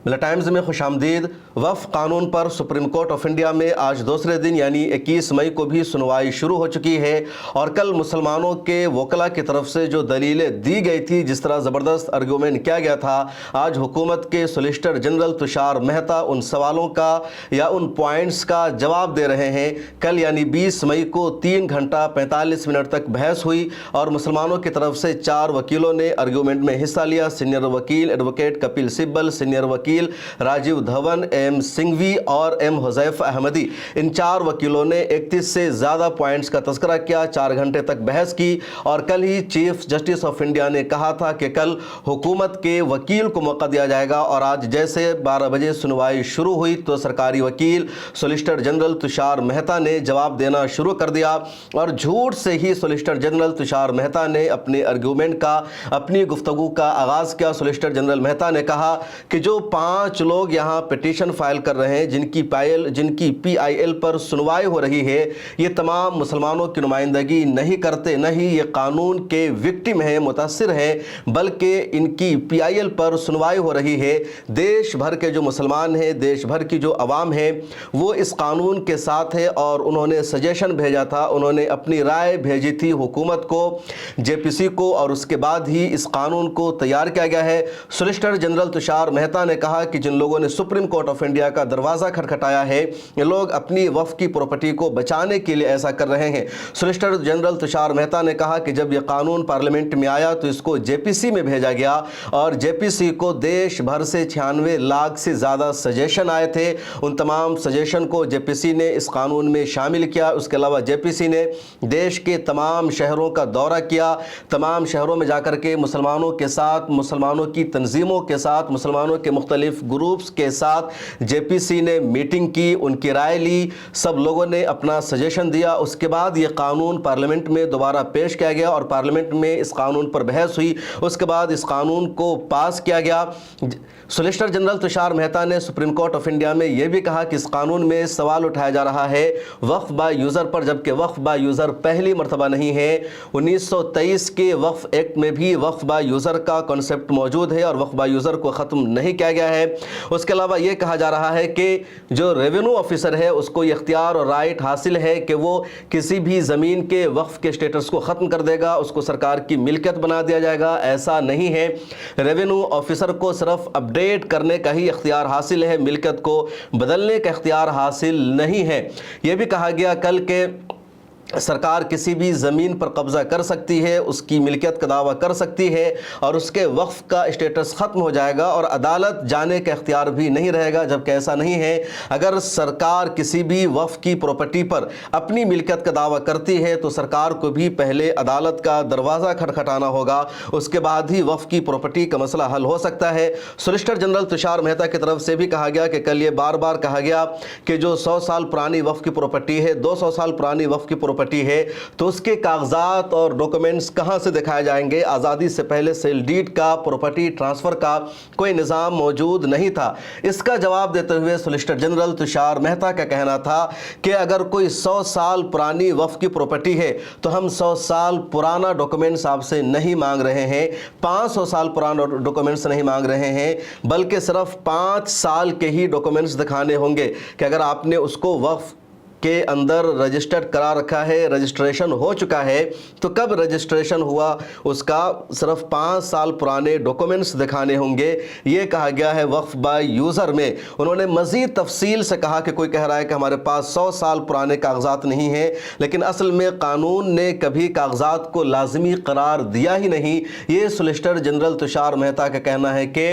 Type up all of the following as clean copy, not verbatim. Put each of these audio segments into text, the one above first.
मिला टाइम्स में खुश आमदीद। वक्फ कानून पर सुप्रीम कोर्ट ऑफ इंडिया में आज दूसरे दिन यानी 21 मई को भी सुनवाई शुरू हो चुकी है और कल मुसलमानों के वकला की तरफ से जो दलीलें दी गई थी, जिस तरह ज़बरदस्त आर्गूमेंट किया गया था, आज हुकूमत के सोलिसिटर जनरल तुषार मेहता उन सवालों का या उन पॉइंट्स का जवाब दे रहे हैं। कल यानी 20 मई को 3 घंटा 45 मिनट तक बहस हुई और मुसलमानों की तरफ से 4 वकीलों ने आर्गूमेंट में हिस्सा लिया। सीनियर वकील एडवोकेट कपिल सिब्बल, सीनियर वकील राजीव धवन, एम सिंघवी और एम हुज़ैफ अहमदी, इन 4 वकीलों ने 31 से ज़्यादा पॉइंट्स का तज़किरा किया, 4 घंटे तक बहस की और कल ही चीफ जस्टिस ऑफ इंडिया ने कहा था कि कल हुकूमत के वकील को मौका दिया जाएगा और आज जैसे 12 बजे सुनवाई शुरू हुई तो सरकारी वकील सोलिसिटर जनरल तुषार मेहता ने जवाब देना शुरू कर दिया और झूठ से ही सोलिसिटर जनरल तुषार मेहता ने अपने आर्गूमेंट का, अपनी गुफ्तगू का आगाज़ किया। सोलिसिटर जनरल मेहता ने कहा कि जो 5 लोग यहाँ पिटीशन फाइल कर रहे हैं, जिनकी PIL पर सुनवाई हो रही है, ये तमाम मुसलमानों की नुमाइंदगी नहीं करते, न ही ये कानून के विक्टिम हैं, मुतासिर हैं, बल्कि इनकी PIL पर सुनवाई हो रही है। देश भर के जो मुसलमान हैं, देश भर की जो अवाम है, वो इस कानून के साथ है और उन्होंने सजेशन भेजा था, उन्होंने अपनी राय भेजी थी हुकूमत को, JPC को, और उसके बाद ही इस कानून को तैयार किया गया है। सोलिसिटर जनरल तुषार मेहता ने कहा कि जिन लोगों ने सुप्रीम कोर्ट ऑफ इंडिया का दरवाज़ा खटखटाया है, ये लोग अपनी वफ़ की प्रॉपर्टी को बचाने के लिए ऐसा कर रहे हैं। सोलिसिटर जनरल तुषार मेहता ने कहा कि जब ये कानून पार्लियामेंट में आया तो इसको JPC में भेजा गया और JPC को देश भर से 96 लाख से ज़्यादा सजेशन आए थे। उन तमाम सजेशन को JPC ने इस कानून में शामिल किया। उसके अलावा JPC ने देश के तमाम शहरों का दौरा किया, तमाम शहरों में जाकर के मुसलमानों के साथ, मुसलमानों की तंजीमों के साथ, मुसलमानों के मुख्तलिफ ग्रुप्स के साथ JPC ने मीटिंग की, उनकी राय ली, सब लोगों ने अपना सजेशन दिया। उसके बाद ये कानून पार्लियामेंट में दोबारा पेश किया गया और पार्लियामेंट में इस कानून पर बहस हुई। उसके बाद इस कानून को पास किया गया। सोलिसिटर जनरल तुषार मेहता ने सुप्रीम कोर्ट ऑफ इंडिया में यह भी कहा कि इस कानून में सवाल उठाया जा रहा है वक्फ बाय यूज़र पर, जबकि वक्फ बाय यूज़र पहली मरतबा नहीं है। 1923 के वक्फ एक्ट में भी वक्फ बाय यूज़र का कॉन्सेप्ट मौजूद है और वक्फ बाय यूज़र को ख़त्म नहीं किया गया है। उसके अलावा ये कहा जा रहा है कि जो रेवेन्यू ऑफिसर है उसको ये इख्तियार और राइट हासिल है कि वो किसी भी ज़मीन के वक्फ के स्टेटस को ख़त्म कर देगा, उसको सरकार की मिल्कियत बना दिया जाएगा। ऐसा नहीं है। रेवेन्यू ऑफिसर को सिर्फ अपडेट करने का ही इख्तियार हासिल है, मिल्कियत को बदलने का इख्तियार हासिल नहीं है। यह भी कहा गया कल के सरकार किसी भी ज़मीन पर कब्ज़ा कर सकती है, उसकी मिल्कियत का दावा कर सकती है और उसके वक्फ का स्टेटस ख़त्म हो जाएगा और अदालत जाने का इख्तियार भी नहीं रहेगा, जबकि ऐसा नहीं है। अगर सरकार किसी भी वक्फ की प्रॉपर्टी पर अपनी मिल्कियत का दावा करती है तो सरकार को भी पहले अदालत का दरवाज़ा खटखटाना होगा, उसके बाद ही वक्फ की प्रॉपर्टी का मसला हल हो सकता है। सोलिसिटर जनरल तुषार मेहता की तरफ से भी कहा गया कि कल ये बार बार कहा गया कि जो 100 साल पुरानी वक्फ की प्रॉपर्टी है, 200 साल पुरानी वक्फ की प्रॉपर्टी है, तो उसके कागजात और डॉक्यूमेंट्स कहां से दिखाए जाएंगे। आज़ादी से पहले सेल डीड का, प्रॉपर्टी ट्रांसफ़र का कोई निज़ाम मौजूद नहीं था। इसका जवाब देते हुए सोलिसिटर जनरल तुषार मेहता का कहना था कि अगर कोई 100 साल पुरानी वक्फ की प्रॉपर्टी है तो हम 100 साल पुराना डॉक्यूमेंट्स आपसे नहीं मांग रहे हैं, 500 साल पुराना डॉक्यूमेंट्स नहीं मांग रहे हैं, बल्कि सिर्फ 5 साल के ही डॉक्यूमेंट्स दिखाने होंगे कि अगर आपने उसको वक्फ के अंदर रजिस्टर्ड करा रखा है, रजिस्ट्रेशन हो चुका है, तो कब रजिस्ट्रेशन हुआ उसका सिर्फ 5 साल पुराने डॉक्यूमेंट्स दिखाने होंगे। ये कहा गया है वक्फ बाय यूज़र में। उन्होंने मज़ीद तफसील से कहा कि कोई कह रहा है कि हमारे पास 100 साल पुराने कागजात नहीं हैं, लेकिन असल में कानून ने कभी कागजात को लाजमी करार दिया ही नहीं। ये सोलिसिटर जनरल तुषार मेहता का कहना है कि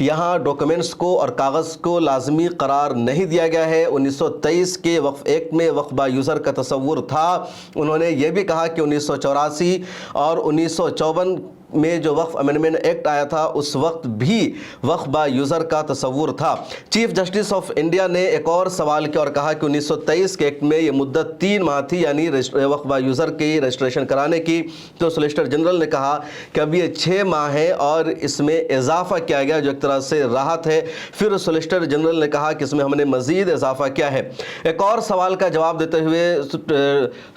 यहाँ डॉक्यूमेंट्स को और कागज़ को लाजमी करार नहीं दिया गया है। 1923 के वक्फ एक्ट में वक्फ बाय यूज़र का तस्वुर था। उन्होंने ये भी कहा कि 1984 और 1954 में जो वक्फ अमेंडमेंट एक्ट आया था उस वक्त भी वक्फ बाय यूज़र का तस्वुर था। चीफ जस्टिस ऑफ इंडिया ने एक और सवाल किया और कहा कि 1923 के एक्ट में ये मुद्दत 3 माह थी, यानी वक्फ बाय यूज़र की रजिस्ट्रेशन कराने की। तो सोलिसिटर जनरल ने कहा कि अब ये 6 माह है और इसमें इजाफा किया गया, जो एक तरह से राहत है। फिर सोलिसिटर जनरल ने कहा कि इसमें हमने मज़ीद इजाफा किया है। एक और सवाल का जवाब देते हुए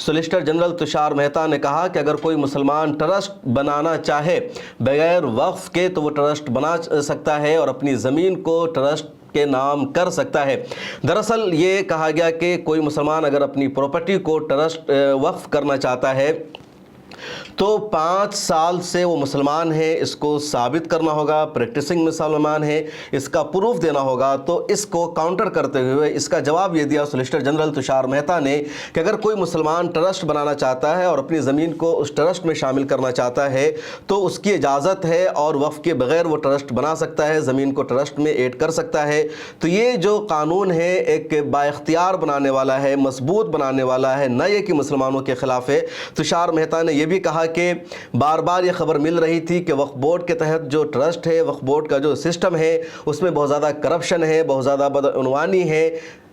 सोलिसिटर जनरल तुषार मेहता ने कहा कि अगर कोई मुसलमान ट्रस्ट बनाना चाहे ہے बगैर वक्फ के तो वो ट्रस्ट बना सकता है और अपनी ज़मीन को ट्रस्ट के नाम कर सकता है। दरअसल ये कहा गया कि कोई मुसलमान अगर अपनी प्रॉपर्टी को ट्रस्ट वक्फ करना चाहता है तो 5 साल से वो मुसलमान है, इसको साबित करना होगा, प्रैक्टिसिंग मुसलमान है, इसका प्रूफ देना होगा। तो इसको काउंटर करते हुए इसका जवाब ये दिया सोलिसिटर जनरल तुषार मेहता ने कि अगर कोई मुसलमान ट्रस्ट बनाना चाहता है और अपनी ज़मीन को उस ट्रस्ट में शामिल करना चाहता है तो उसकी इजाज़त है और वफ़ के बग़ैर वो ट्रस्ट बना सकता है, ज़मीन को ट्रस्ट में ऐड कर सकता है। तो ये जो कानून है एक बाइख्तियार बनाने वाला है, मजबूत बनाने वाला है, न ये कि मुसलमानों के ख़िलाफ़ है। तुषार मेहता ने यह भी कहा कि बार बार ये खबर मिल रही थी कि वक्फ बोर्ड के तहत जो ट्रस्ट है, वक्फ बोर्ड का जो सिस्टम है उसमें बहुत ज़्यादा करप्शन है, बहुत ज़्यादा बदعنوانی है,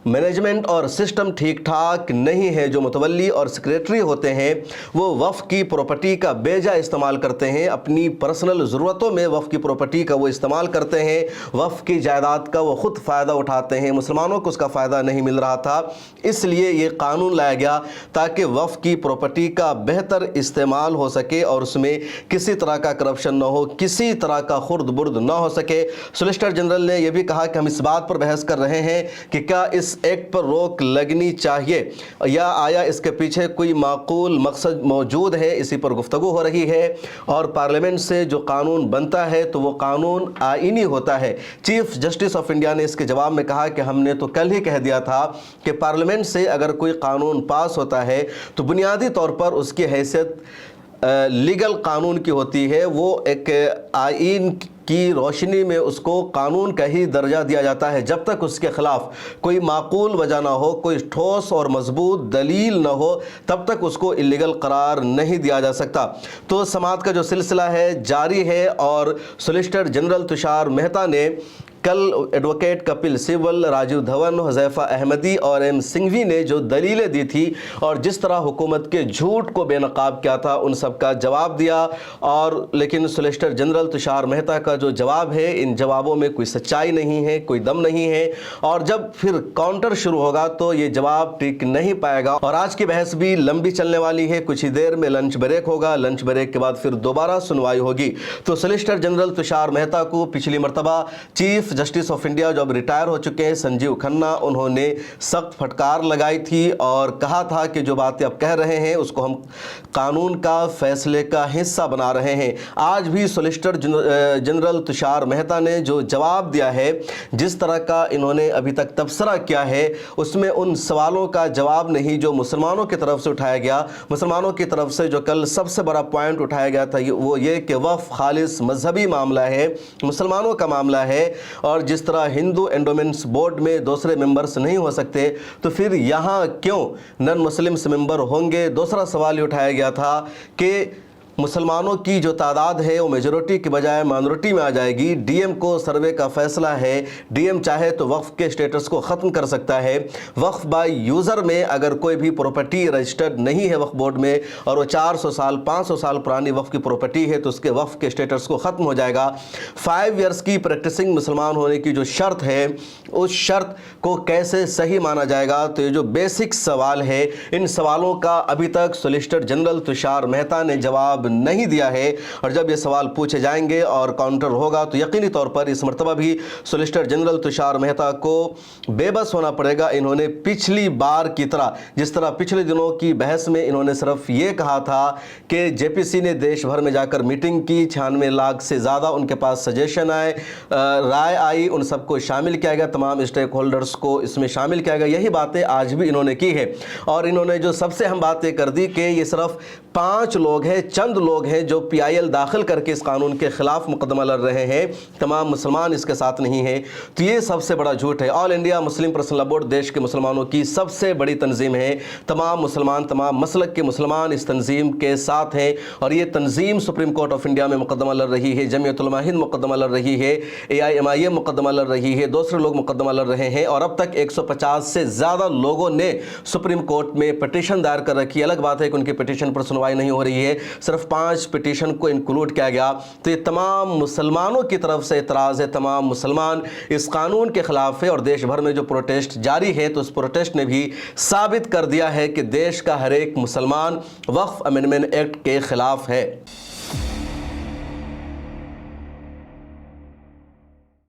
मैनेजमेंट और सिस्टम ठीक ठाक नहीं है। जो मुतवल्ली और सेक्रेटरी होते हैं वो वफ़ की प्रॉपर्टी का बेजा इस्तेमाल करते हैं, अपनी पर्सनल ज़रूरतों में वफ़ की प्रॉपर्टी का वो इस्तेमाल करते हैं, वफ़ की जायदाद का वो ख़ुद फ़ायदा उठाते हैं। मुसलमानों को उसका फ़ायदा नहीं मिल रहा था, इसलिए ये कानून लाया गया ताकि वफ़ की प्रॉपर्टी का बेहतर इस्तेमाल हो सके और उसमें किसी तरह का करप्शन न हो, किसी तरह का खुर्द बुर्द न हो सके। सोलिसिटर जनरल ने यह भी कहा कि हम इस बात पर बहस कर रहे हैं कि क्या इस एक्ट पर रोक लगनी चाहिए या आया इसके पीछे कोई माकूल मकसद मौजूद है, इसी पर गुफ्तगू हो रही है। और पार्लियामेंट से जो कानून बनता है तो वो कानून आईनी होता है। चीफ जस्टिस ऑफ इंडिया ने इसके जवाब में कहा कि हमने तो कल ही कह दिया था कि पार्लियामेंट से अगर कोई कानून पास होता है तो बुनियादी तौर पर उसकी हैसियत लीगल कानून की होती है, वो एक आइन की रोशनी में उसको कानून का ही दर्जा दिया जाता है। जब तक उसके ख़िलाफ़ कोई माकूल वजह ना हो, कोई ठोस और मजबूत दलील ना हो, तब तक उसको इलीगल करार नहीं दिया जा सकता। तो समाअत का जो सिलसिला है जारी है और सोलिसिटर जनरल तुषार मेहता ने कल एडवोकेट कपिल सिब्बल, राजीव धवन, हुज़ैफ़ा अहमदी और एम सिंघवी ने जो दलीलें दी थी और जिस तरह हुकूमत के झूठ को बेनकाब किया था उन सब का जवाब दिया। और लेकिन सोलिसिटर जनरल तुषार मेहता का जो जवाब है, इन जवाबों में कोई सच्चाई नहीं है, कोई दम नहीं है और जब फिर काउंटर शुरू होगा तो ये जवाब टिक नहीं पाएगा। और आज की बहस भी लंबी चलने वाली है, कुछ ही देर में लंच ब्रेक होगा, लंच ब्रेक के बाद फिर दोबारा सुनवाई होगी। तो सोलिसिटर जनरल तुषार मेहता को पिछली मरतबा चीफ जस्टिस ऑफ इंडिया जो अब रिटायर हो चुके हैं संजीव खन्ना, उन्होंने सख्त फटकार लगाई थी और कहा था कि जो बातें आप कह रहे हैं उसको हम कानून का फैसले का हिस्सा बना रहे हैं। आज भी सोलिसिटर जनरल तुषार मेहता ने जो जवाब दिया है, जिस तरह का इन्होंने अभी तक तबसरा किया है, उसमें उन सवालों का जवाब नहीं जो मुसलमानों की तरफ से उठाया गया। मुसलमानों की तरफ से जो कल सबसे बड़ा पॉइंट उठाया गया था वो ये कि वफ़ खालिस मजहबी मामला है, मुसलमानों का मामला है और जिस तरह हिंदू एंडोमेंट्स बोर्ड में दूसरे मेंबर्स नहीं हो सकते तो फिर यहाँ क्यों नॉन मुस्लिम्स मेंबर होंगे। दूसरा सवाल ये उठाया गया था कि मुसलमानों की जो तादाद है वो मेजॉरिटी के बजाय माइनॉरिटी में आ जाएगी। डीएम को सर्वे का फैसला है, डीएम चाहे तो वक्फ के स्टेटस को ख़त्म कर सकता है। वक्फ बाय यूज़र में अगर कोई भी प्रॉपर्टी रजिस्टर्ड नहीं है वक्फ बोर्ड में और वो 400 साल 500 साल पुरानी वक्फ की प्रॉपर्टी है तो उसके वक्फ के स्टेटस को ख़त्म हो जाएगा। 5 ईयर्स की प्रैक्टिसिंग मुसलमान होने की जो शर्त है उस शर्त को कैसे सही माना जाएगा। तो ये जो बेसिक सवाल है, इन सवालों का अभी तक सोलिसिटर जनरल तुषार मेहता ने जवाब नहीं दिया है और जब ये सवाल पूछे जाएंगे और काउंटर होगा तो यकीनी तौर पर इस मरतबा भी सोलिसिटर जनरल तुषार मेहता को बेबस होना पड़ेगा। इन्होंने पिछली बार की तरह, जिस तरह पिछले दिनों की बहस में इन्होंने सिर्फ ये कहा था कि जेपीसी ने देश भर में जाकर मीटिंग की, 96 लाख से ज़्यादा उनके पास सजेशन आए, राय आई, उन सबको शामिल किया गया, तमाम स्टेक होल्डर्स को इसमें शामिल किया गया। यही बातें आज भी इन्होंने की है और इन्होंने जो सबसे अहम बातें कर दी कि ये सिर्फ 5 लोग हैं, चंद लोग हैं जो PIL दाखिल करके इस कानून के खिलाफ मुकदमा लड़ रहे हैं, तमाम मुसलमान इसके साथ नहीं हैं। तो ये सबसे बड़ा झूठ है। All India Muslim personal law board देश के मुसलमानों की सबसे बड़ी तंजीम है। तमाम मुसलमान, तमाम मसलक के मुसलमान इस तंजीम के साथ हैं और ये तंजीम सुप्रीम कोर्ट ऑफ इंडिया में मुकदमा लड़ रही है, जमीयत उलमा हिंद मुकदमा लड़ रही है, AIMIM मुकदमा लड़ रही है, दूसरे लोग मुकदमा लड़ रहे हैं और अब तक 150 से ज़्यादा लोगों ने सुप्रीम कोर्ट में पिटीशन दायर कर रखी है। अलग बात है कि उनकी पिटीशन पर सुनवाई नहीं हो रही है, सिर्फ 5 पिटीशन को इंक्लूड किया गया। तो ये तमाम मुसलमानों की तरफ से इतराज़ है, तमाम मुसलमान इस कानून के खिलाफ है और देश भर में जो प्रोटेस्ट जारी है तो उस प्रोटेस्ट ने भी साबित कर दिया है कि देश का हर एक मुसलमान वक्फ अमेंडमेंट एक्ट के खिलाफ है।